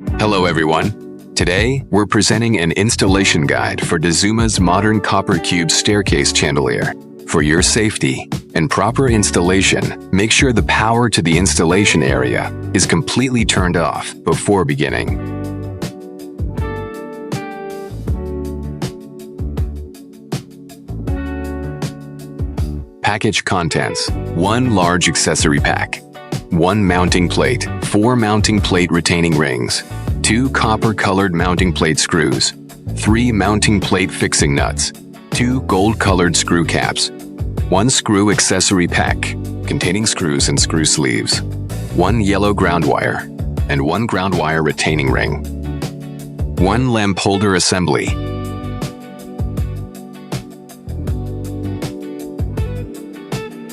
Hello everyone. Today, we're presenting an installation guide for Dazuma's modern copper cube staircase chandelier. For your safety and proper installation, make sure the power to the installation area is completely turned off before beginning. Package contents: 1 large accessory pack, 1 mounting plate, 4 mounting plate retaining rings, 2 copper-colored mounting plate screws, 3 mounting plate fixing nuts, 2 gold-colored screw caps, 1 screw accessory pack containing screws and screw sleeves, 1 yellow ground wire, and 1 ground wire retaining ring, 1 lamp holder assembly,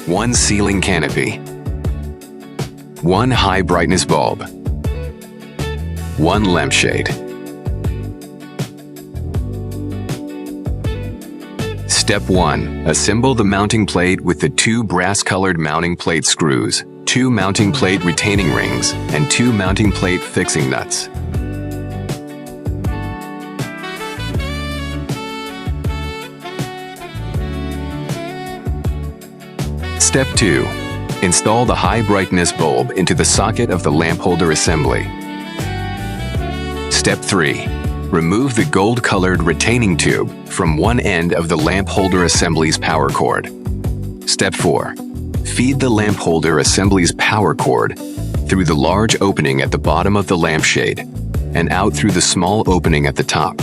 1 ceiling canopy, 1 high brightness bulb, 1 lampshade. Step 1. Assemble the mounting plate with the 2 brass-colored mounting plate screws, 2 mounting plate retaining rings, and 2 mounting plate fixing nuts. Step 2. Install the high brightness bulb into the socket of the lamp holder assembly. Step 3. Remove the gold-colored retaining tube from one end of the lamp holder assembly's power cord. Step 4. Feed the lamp holder assembly's power cord through the large opening at the bottom of the lampshade and out through the small opening at the top.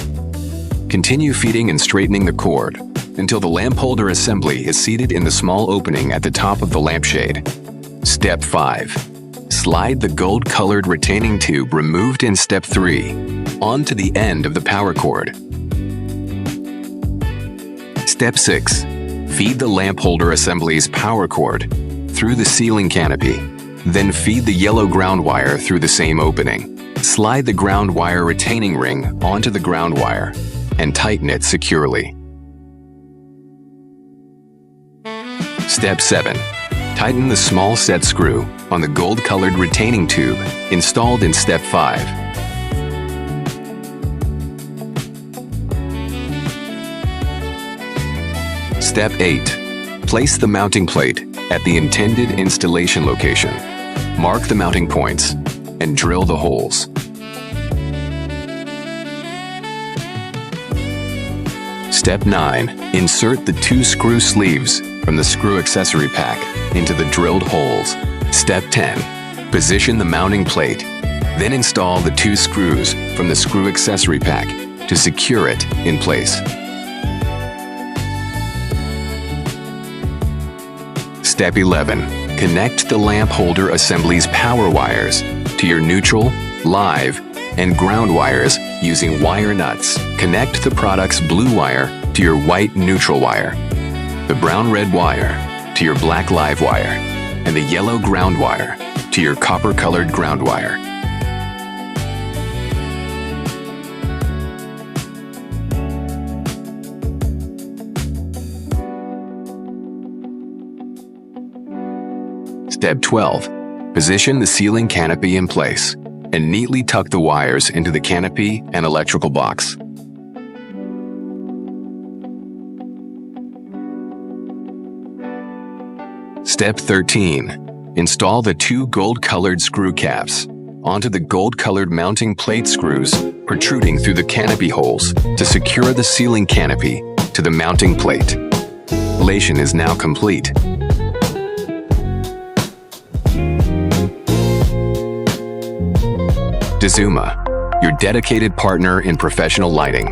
Continue feeding and straightening the cord until the lamp holder assembly is seated in the small opening at the top of the lampshade. Step 5. Slide the gold-colored retaining tube removed in Step 3 onto the end of the power cord. Step 6. Feed the lamp holder assembly's power cord through the ceiling canopy, then feed the yellow ground wire through the same opening. Slide the ground wire retaining ring onto the ground wire and tighten it securely. Step 7. Tighten the small set screw on the gold-colored retaining tube installed in Step 5. Step 8. Place the mounting plate at the intended installation location. Mark the mounting points and drill the holes. Step 9. Insert the 2 screw sleeves from the screw accessory pack into the drilled holes. Step 10. Position the mounting plate, then install the 2 screws from the screw accessory pack to secure it in place. Step 11. Connect the lamp holder assembly's power wires to your neutral, live, and ground wires using wire nuts. Connect the product's blue wire to your white neutral wire, the brown-red wire to your black live wire, and the yellow ground wire to your copper-colored ground wire. Step 12. Position the ceiling canopy in place and neatly tuck the wires into the canopy and electrical box. Step 13. Install the 2 gold-colored screw caps onto the gold-colored mounting plate screws protruding through the canopy holes to secure the ceiling canopy to the mounting plate. Installation is now complete. Dazuma, your dedicated partner in professional lighting.